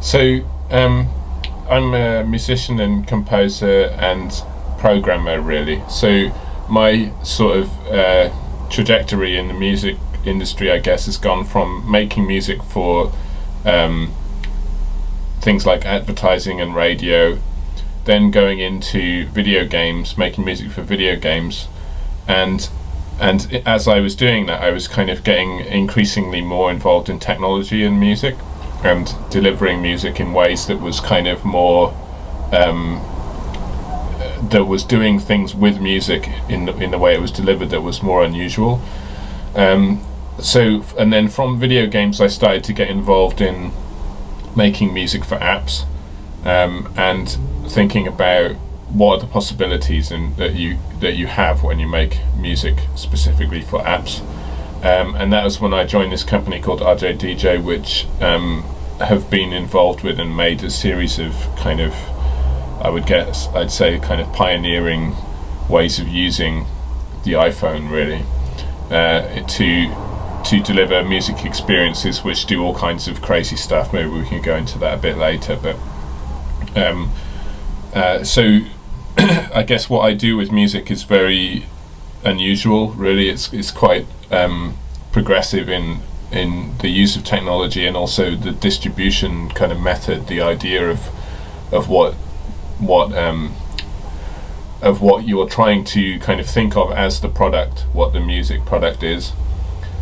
So I'm a musician and composer and programmer, really. So my sort of trajectory in the music industry, I guess, has gone from making music for things like advertising and radio, then going into video games, making music for video games, and as I was doing that, I was kind of getting increasingly more involved in technology and music, and delivering music in ways that was kind of more that was doing things with music in the way it was delivered that was more unusual. And then from video games, I started to get involved in making music for apps, and thinking about what are the possibilities that you have when you make music specifically for apps. And that was when I joined this company called RjDj, which have been involved with and made a series of kind of, I'd say kind of pioneering ways of using the iPhone, really, to deliver music experiences which do all kinds of crazy stuff. Maybe we can go into that a bit later, but so I guess what I do with music is very unusual, really. It's quite progressive in the use of technology, and also the distribution kind of method, the idea of what you're trying to kind of think of as the product, what the music product is.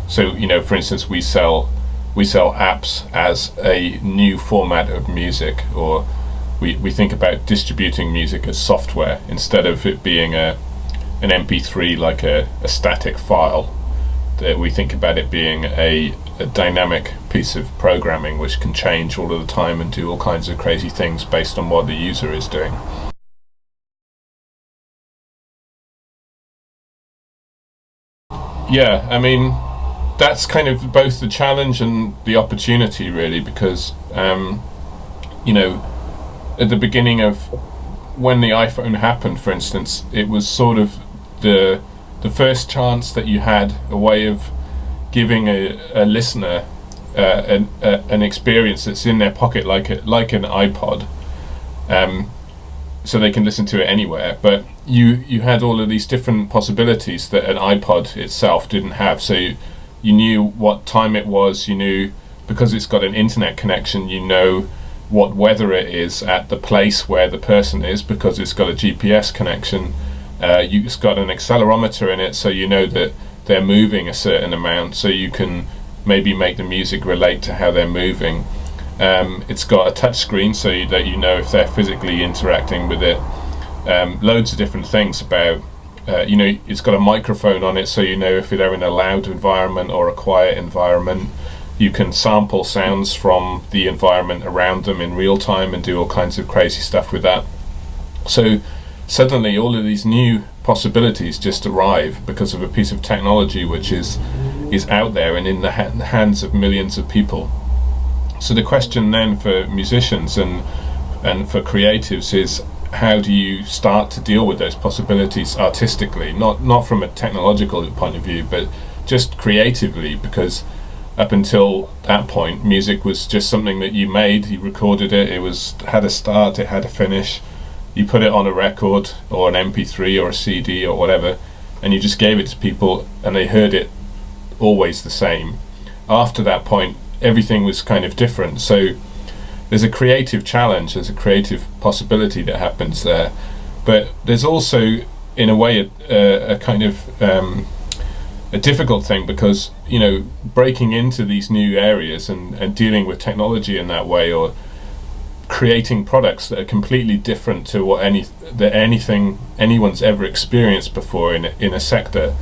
So, for instance, we sell apps as a new format of music, or we think about distributing music as software instead of it being an MP3, like a static file. That we think about it being a dynamic piece of programming which can change all of the time and do all kinds of crazy things based on what the user is doing. Yeah, I mean, that's kind of both the challenge and the opportunity, really, because at the beginning of when the iPhone happened, for instance, it was sort of the first chance that you had a way of giving a listener an experience that's in their pocket, like an iPod, so they can listen to it anywhere. But you had all of these different possibilities that an iPod itself didn't have. So you knew what time it was. You knew, because it's got an internet connection, you know what weather it is at the place where the person is, because it's got a GPS connection. It's got an accelerometer in it, so you know that they're moving a certain amount, so you can maybe make the music relate to how they're moving. It's got a touch screen, so that you know if they're physically interacting with it. Loads of different things about, it's got a microphone on it, so you know if they're in a loud environment or a quiet environment. You can sample sounds from the environment around them in real time and do all kinds of crazy stuff with that. So suddenly all of these new possibilities just arrive because of a piece of technology which is out there and in the hands of millions of people. So the question then for musicians and for creatives is, how do you start to deal with those possibilities artistically, not from a technological point of view, but just creatively? Because up until that point, music was just something that you made, you recorded it, had a start, it had a finish, you put it on a record or an MP3 or a CD or whatever, and you just gave it to people and they heard it always the same. After that point, everything was kind of different. So there's a creative challenge, there's a creative possibility that happens there, but there's also, in a way, a kind of a difficult thing, because breaking into these new areas and dealing with technology in that way, or creating products that are completely different to what anything anyone's ever experienced before in a sector,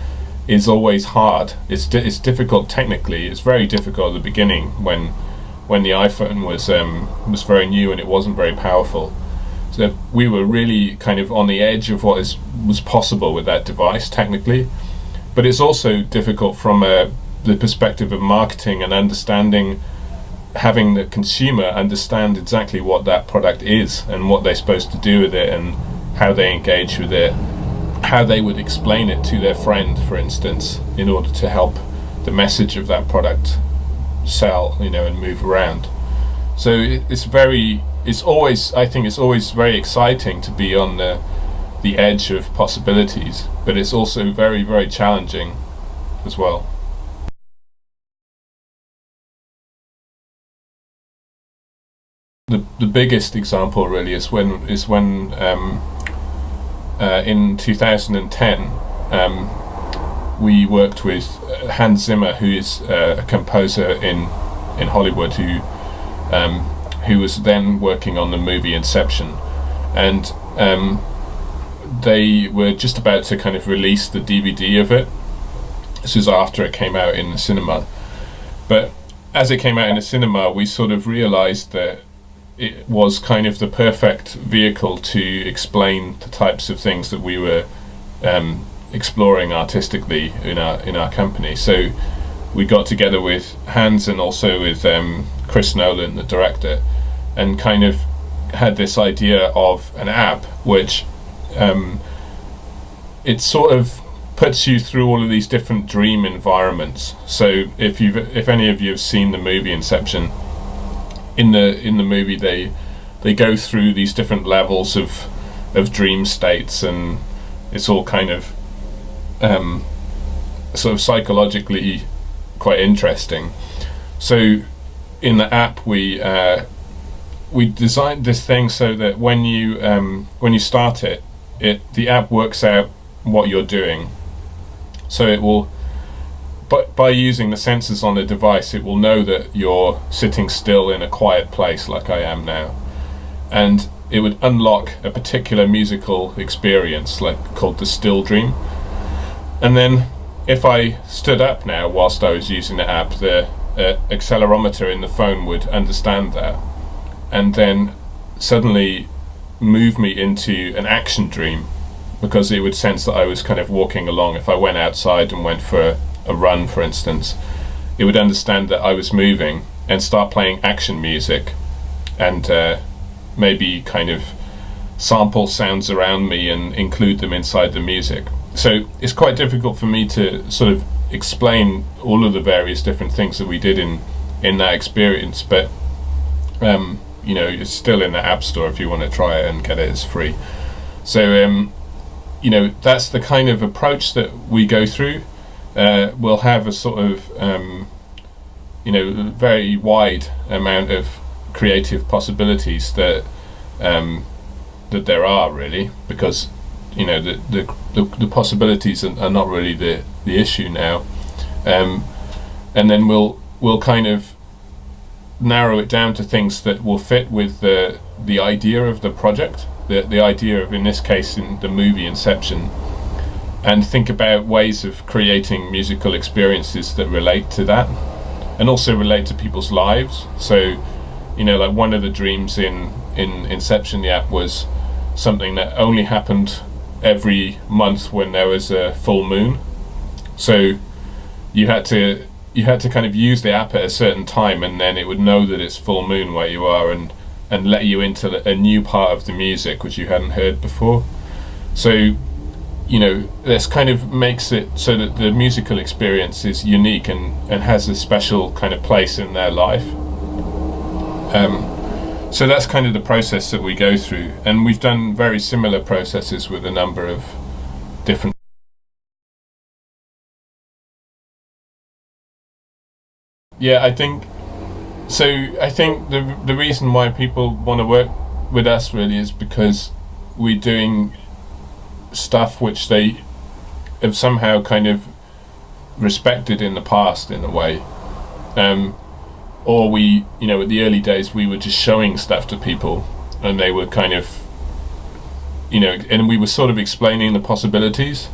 is always hard. It's difficult technically. It's very difficult at the beginning when the iPhone was very new and it wasn't very powerful. So we were really kind of on the edge of what was possible with that device technically. But it's also difficult from the perspective of marketing and understanding, having the consumer understand exactly what that product is and what they're supposed to do with it and how they engage with it, how they would explain it to their friend, for instance, in order to help the message of that product sell, and move around. So it's always, I think it's always very exciting to be on the edge of possibilities, but it's also very, very challenging as well. The biggest example really is when in 2010 we worked with Hans Zimmer, who is a composer in Hollywood, who was then working on the movie Inception, and they were just about to kind of release the DVD of it. This was after it came out in the cinema, but as it came out in the cinema, we sort of realized that it was kind of the perfect vehicle to explain the types of things that we were exploring artistically in our company. So we got together with Hans and also with Chris Nolan, the director, and kind of had this idea of an app which it sort of puts you through all of these different dream environments. So if any of you have seen the movie Inception, in the movie they go through these different levels of dream states, and it's all kind of sort of psychologically quite interesting. So in the app we designed this thing so that when you start it, the app works out what you're doing. So it will, but by using the sensors on the device, it will know that you're sitting still in a quiet place like I am now, and it would unlock a particular musical experience called the still dream. And then if I stood up now whilst I was using the app, the accelerometer in the phone would understand that and then suddenly move me into an action dream, because it would sense that I was kind of walking along. If I went outside and went for a run, for instance, it would understand that I was moving and start playing action music, and maybe kind of sample sounds around me and include them inside the music. So it's quite difficult for me to sort of explain all of the various different things that we did in that experience, but you know, it's still in the App Store if you want to try it and get it. It's free. So you know, that's the kind of approach that we go through. We'll have a sort of you know, very wide amount of creative possibilities that that there are, really, because you know the possibilities are not really the issue now, and then we'll kind of narrow it down to things that will fit with the idea of the project, the idea of, in this case, in the movie Inception, and think about ways of creating musical experiences that relate to that and also relate to people's lives. So you know, like one of the dreams in Inception, the app, was something that only happened every month when there was a full moon. So you had to kind of use the app at a certain time, and then it would know that it's full moon where you are, and let you into a new part of the music which you hadn't heard before. So you know, this kind of makes it so that the musical experience is unique and has a special kind of place in their life. So that's kind of the process that we go through, and we've done very similar processes with a number of different. Yeah, I think so. I think the reason why people want to work with us really is because we're doing stuff which they have somehow kind of respected in the past, in a way. Or we, you know, at the early days, we were just showing stuff to people, and they were kind of, you know, and we were sort of explaining the possibilities,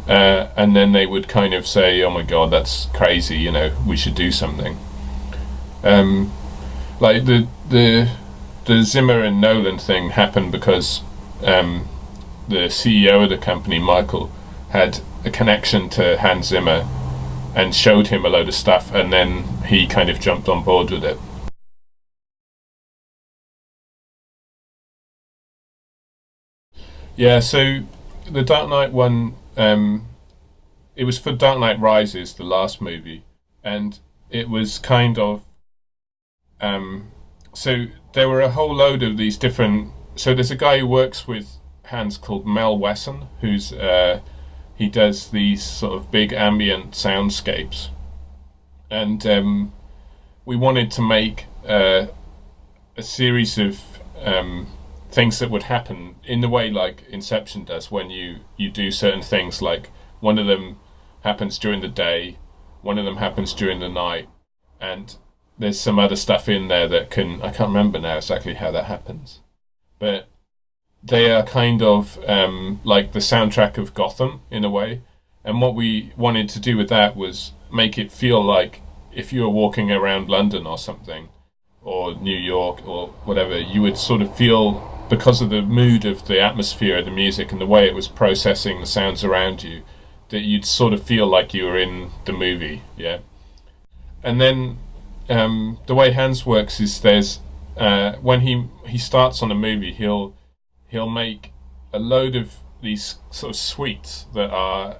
and then they would kind of say, "Oh my God, that's crazy! You know, we should do something." Like the Zimmer and Nolan thing happened because the CEO of the company, Michael, had a connection to Hans Zimmer and showed him a load of stuff, and then he kind of jumped on board with it. Yeah, so the Dark Knight one, it was for Dark Knight Rises, the last movie, and it was kind of so there were a whole load of these different. So there's a guy who works with Hans called Mel Wesson, who's he does these sort of big ambient soundscapes, and we wanted to make a series of things that would happen in the way like Inception does when you do certain things. Like one of them happens during the day, one of them happens during the night, and there's some other stuff in there that I can't remember now exactly how that happens, but they are kind of like the soundtrack of Gotham in a way. And what we wanted to do with that was make it feel like if you were walking around London or something, or New York or whatever, you would sort of feel, because of the mood of the atmosphere of the music and the way it was processing the sounds around you, that you'd sort of feel like you were in the movie, yeah. And then the way Hans works is there's when he starts on a movie, he'll make a load of these sort of suites that are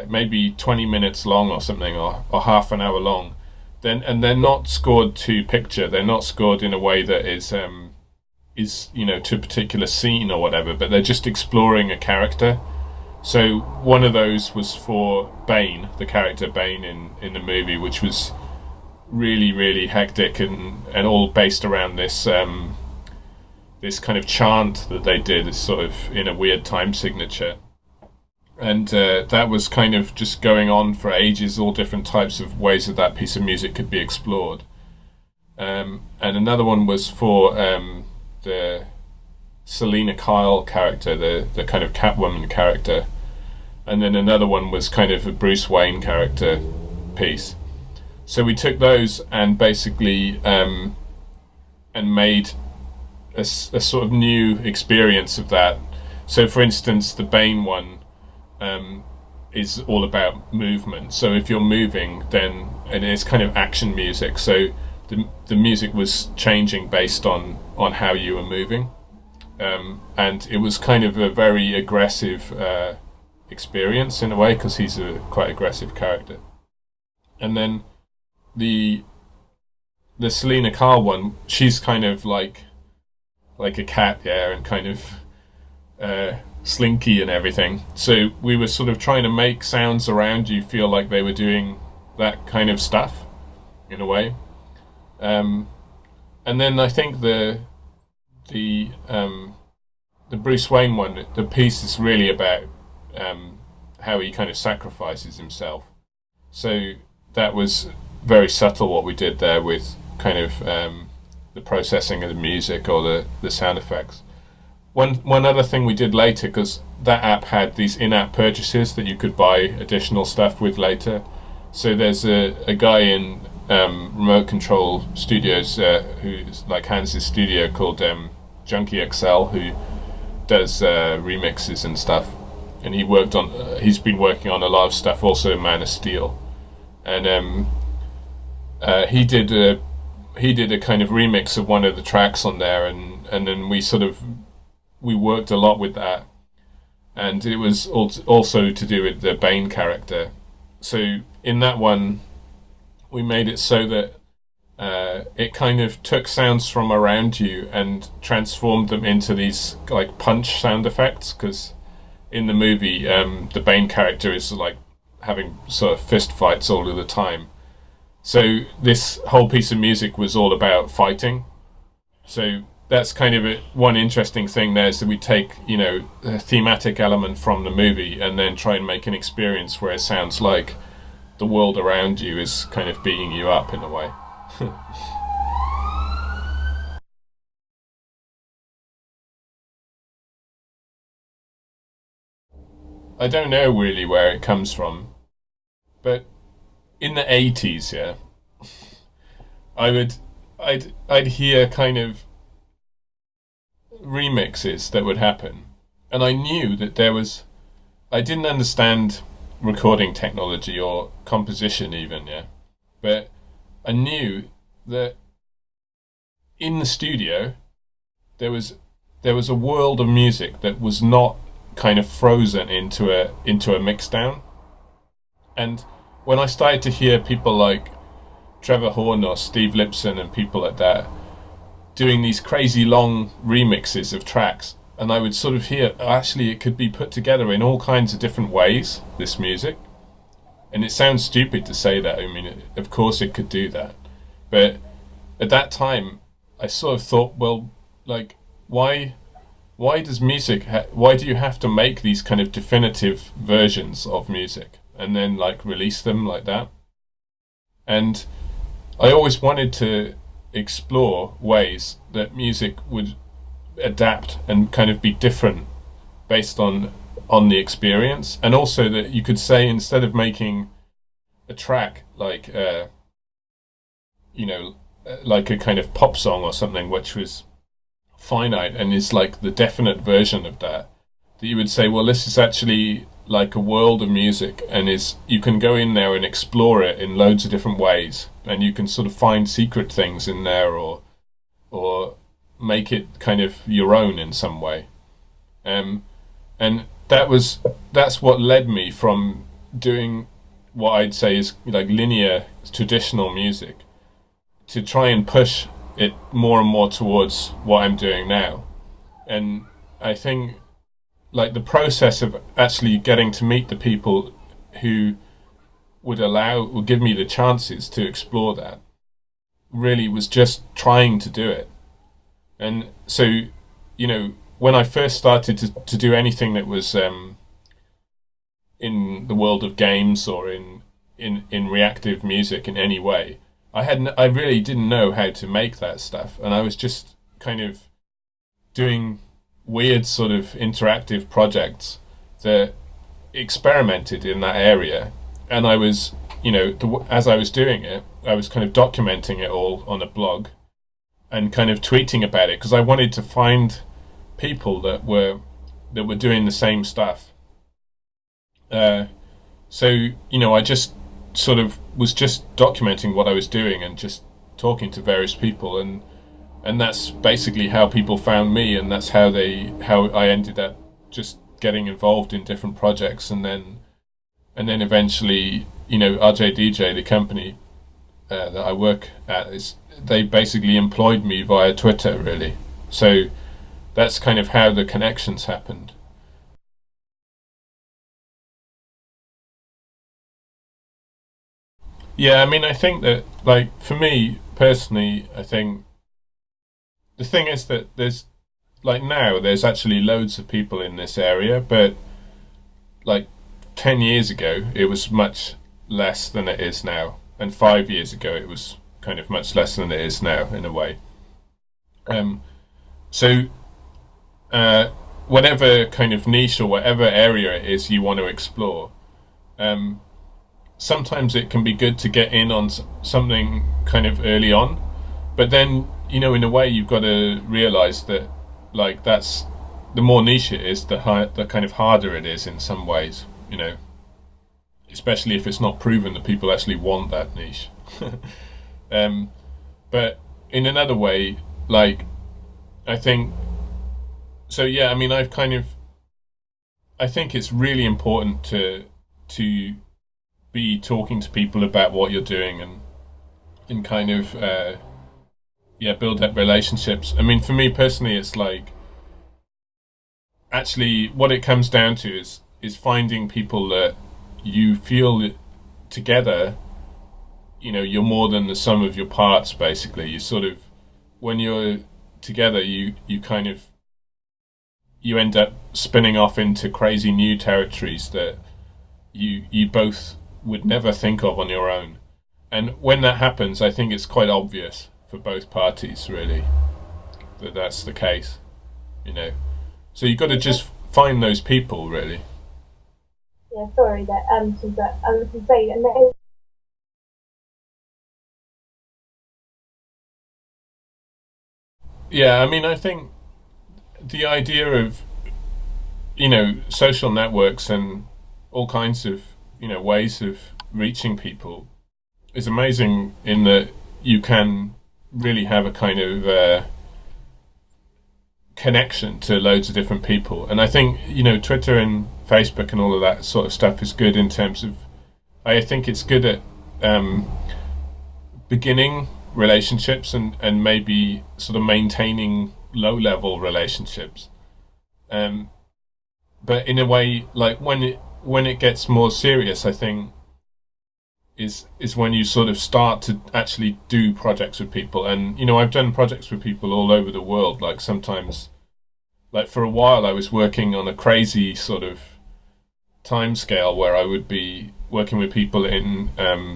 maybe 20 minutes long or something, or half an hour long. And they're not scored to picture. They're not scored in a way that is to a particular scene or whatever, but they're just exploring a character. So one of those was for Bane, the character Bane in the movie, which was really, really hectic and all based around this this kind of chant that they did, is sort of in a weird time signature. And that was kind of just going on for ages, all different types of ways that piece of music could be explored. And another one was for the Selena Kyle character, the kind of Catwoman character. And then another one was kind of a Bruce Wayne character piece. So we took those and basically and made a sort of new experience of that. So for instance, the Bane one is all about movement. So if you're moving, then, and it's kind of action music, so the music was changing based on how you were moving, and it was kind of a very aggressive experience in a way, because he's a quite aggressive character. And then the Selena Kyle one, she's kind of like a cat, yeah, and kind of slinky and everything. So we were sort of trying to make sounds around you feel like they were doing that kind of stuff in a way. And then I think the Bruce Wayne one, the piece is really about how he kind of sacrifices himself. So that was very subtle what we did there with kind of the processing of the music or the sound effects. One other thing we did later, because that app had these in-app purchases that you could buy additional stuff with later. So there's a guy in Remote Control Studios who's like Hans's studio, called Junkie XL, who does remixes and stuff. And he's been working on a lot of stuff, also in Man of Steel. And he did a kind of remix of one of the tracks on there, and then we worked a lot with that, and it was also to do with the Bane character. So in that one, we made it so that it kind of took sounds from around you and transformed them into these like punch sound effects, because in the movie the Bane character is like having sort of fist fights all of the time. So this whole piece of music was all about fighting. So that's kind of one interesting thing there, is that we take, a thematic element from the movie and then try and make an experience where it sounds like the world around you is kind of beating you up in a way. I don't know really where it comes from, but in the 80s, yeah, I'd hear kind of remixes that would happen, and I knew that I didn't understand recording technology or composition even, yeah, but I knew that in the studio there was a world of music that was not kind of frozen into a mixdown. And when I started to hear people like Trevor Horn or Steve Lipson and people like that, doing these crazy long remixes of tracks, and I would sort of hear, actually it could be put together in all kinds of different ways, this music. And it sounds stupid to say that. I mean, of course it could do that. But at that time, I sort of thought, well, like, why does music, why do you have to make these kind of definitive versions of music and then like release them like that? And I always wanted to explore ways that music would adapt and kind of be different based on the experience, and also that you could say, instead of making a track like you know, like a kind of pop song or something which was finite and is like the definite version of that, that you would say, well, this is actually like a world of music, and is, you can go in there and explore it in loads of different ways, and you can sort of find secret things in there, or make it kind of your own in some way. And that's what led me from doing what I'd say is like linear traditional music to try and push it more and more towards what I'm doing now. And I think like the process of actually getting to meet the people who would give me the chances to explore that really was just trying to do it. And so, you know, when I first started to do anything that was in the world of games or in reactive music in any way, I really didn't know how to make that stuff, and I was just kind of doing weird sort of interactive projects that experimented in that area. And I was, you know, as I was doing it, I was kind of documenting it all on a blog and kind of tweeting about it, because I wanted to find people that were doing the same stuff. So, you know, I just sort of was just documenting what I was doing and just talking to various people, and that's basically how people found me, and that's how I ended up just getting involved in different projects, and then eventually, you know, RjDj, the company that I work at, they basically employed me via Twitter, really. So that's kind of how the connections happened. Yeah, I mean, I think that, like, for me personally, I think the thing is that there's actually loads of people in this area, but like 10 years ago it was much less than it is now, and 5 years ago it was kind of much less than it is now, in a way. So whatever kind of niche or whatever area it is you want to explore, sometimes it can be good to get in on something kind of early on, but then, you know, in a way you've got to realize that, like, that's, the more niche it is, the kind of harder it is in some ways, you know, especially if it's not proven that people actually want that niche. But in another way, like, I think, so yeah, I mean, I think it's really important to be talking to people about what you're doing, and kind of build up relationships. I mean, for me personally, it's like, actually what it comes down to is finding people that you feel together, you know, you're more than the sum of your parts, basically. You sort of, when you're together, you kind of, you end up spinning off into crazy new territories that you both would never think of on your own. And when that happens, I think it's quite obvious for both parties, really, that that's the case, you know. So you've got to just find those people, really. Yeah, sorry that but I was going to say, and that is, Yeah, I mean, I think the idea of, you know, social networks and all kinds of, you know, ways of reaching people is amazing, in that you can really have a kind of connection to loads of different people. And I think, you know, Twitter and Facebook and all of that sort of stuff is good in terms of, I think it's good at beginning relationships and maybe sort of maintaining low level relationships. But in a way, like when it gets more serious, I think is when you sort of start to actually do projects with people. And I've done projects with people all over the world. Like sometimes, like for a while, I was working on a crazy sort of time scale where I would be working with people in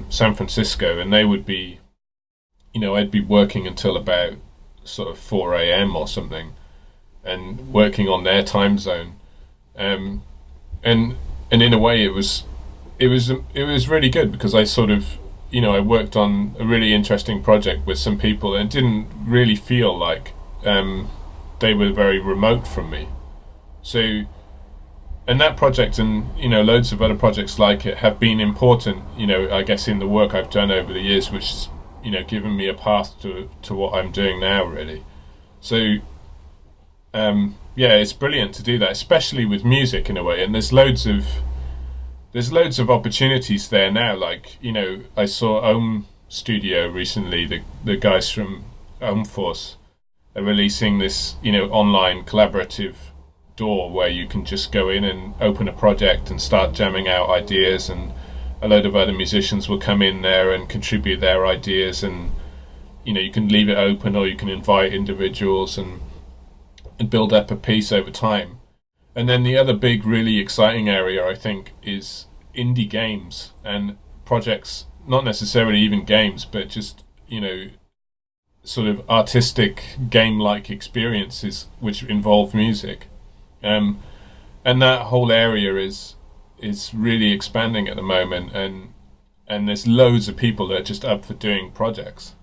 San Francisco, and they would be, I'd be working until about sort of 4 a.m. or something, and working on their time zone. And in a way, it was really good, because I sort of, I worked on a really interesting project with some people, and it didn't really feel like they were very remote from me. So, and that project and loads of other projects like it have been important, I guess, in the work I've done over the years, which has given me a path to what I'm doing now, really. So yeah, it's brilliant to do that, especially with music in a way. And there's loads of opportunities there now. Like, I saw Ohm Studio recently, the guys from Ohm Force are releasing this, online collaborative door where you can just go in and open a project and start jamming out ideas, and a load of other musicians will come in there and contribute their ideas, and you can leave it open, or you can invite individuals and build up a piece over time. And then the other big, really exciting area, I think, is indie games and projects, not necessarily even games, but just, sort of artistic game-like experiences which involve music. And that whole area is really expanding at the moment, and there's loads of people that are just up for doing projects,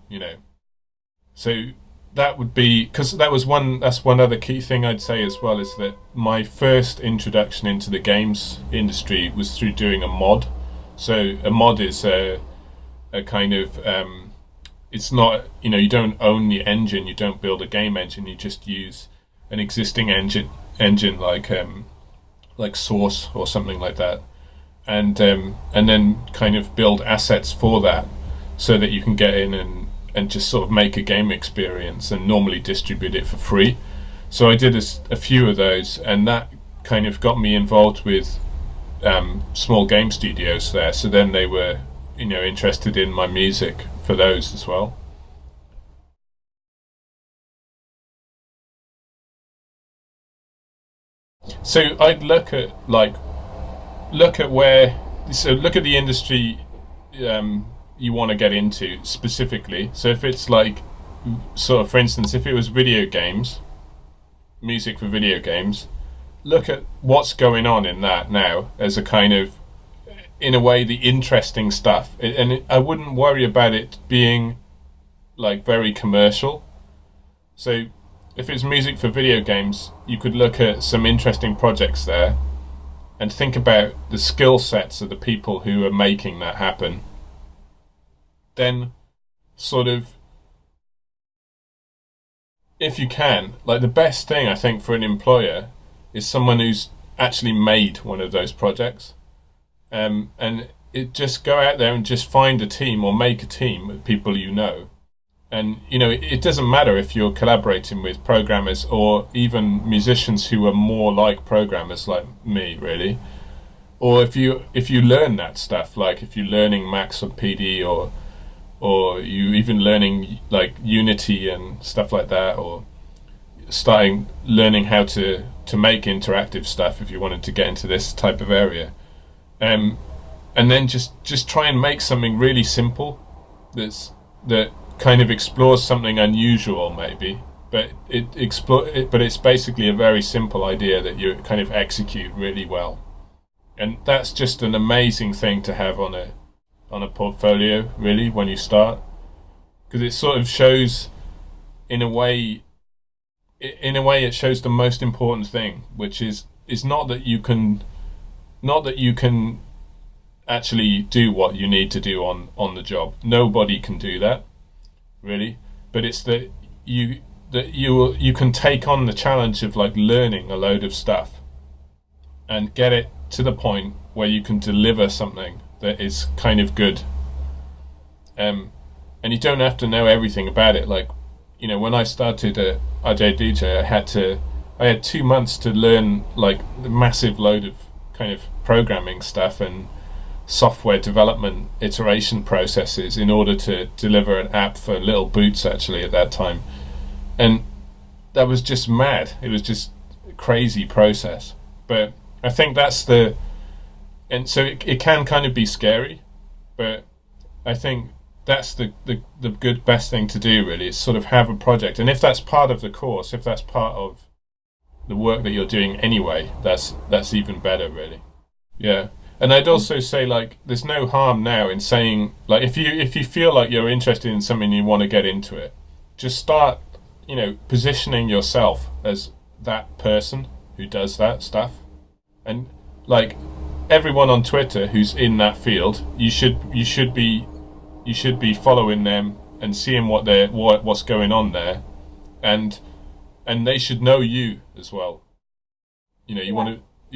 So that would be, because that's one other key thing I'd say as well, is that my first introduction into the games industry was through doing a mod. So a mod is a kind of it's not, you don't own the engine, you don't build a game engine, you just use an existing engine like Source or something like that, and then kind of build assets for that, so that you can get in and just sort of make a game experience and normally distribute it for free. So I did a few of those, and that kind of got me involved with small game studios there. So then they were, interested in my music for those as well. So I'd look at the industry you want to get into specifically. So if it's like, sort of, for instance, if it was video games, music for video games, look at what's going on in that now as a kind of, in a way, the interesting stuff. And I wouldn't worry about it being like very commercial. So if it's music for video games, you could look at some interesting projects there and think about the skill sets of the people who are making that happen. Then sort of, if you can, like, the best thing I think for an employer is someone who's actually made one of those projects. And just go out there and just find a team, or make a team with people and it doesn't matter if you're collaborating with programmers or even musicians who are more like programmers like me, really. Or if you learn that stuff, like if you're learning Max or PD, or you even learning like Unity and stuff like that, or learning how to make interactive stuff if you wanted to get into this type of area. And then just try and make something really simple that kind of explores something unusual, maybe, but it's basically a very simple idea that you kind of execute really well. And that's just an amazing thing to have on a portfolio, really, when you start, because it sort of shows, in a way it shows the most important thing, which is not that you can actually do what you need to do on the job. Nobody can do that, really, but it's that you can take on the challenge of like learning a load of stuff and get it to the point where you can deliver something that is kind of good. and you don't have to know everything about it. Like, you know, when I started at RjDj, I had 2 months to learn like the massive load of kind of programming stuff and software development iteration processes in order to deliver an app for Little Boots actually at that time. And that was just mad. It was just a crazy process. But I think that's and so it can kind of be scary, but I think that's the good best thing to do really, is sort of have a project. And if that's part of the course, if that's part of the work that you're doing anyway, that's even better really. Yeah. And I'd also say, like, there's no harm now in saying, like, if you feel like you're interested in something and you want to get into it, just start, you know, positioning yourself as that person who does that stuff. And like everyone on Twitter who's in that field, you should be following them and seeing what's going on there, and they should know you as well. You know, you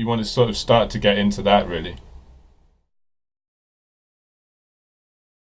want to sort of start to get into that really.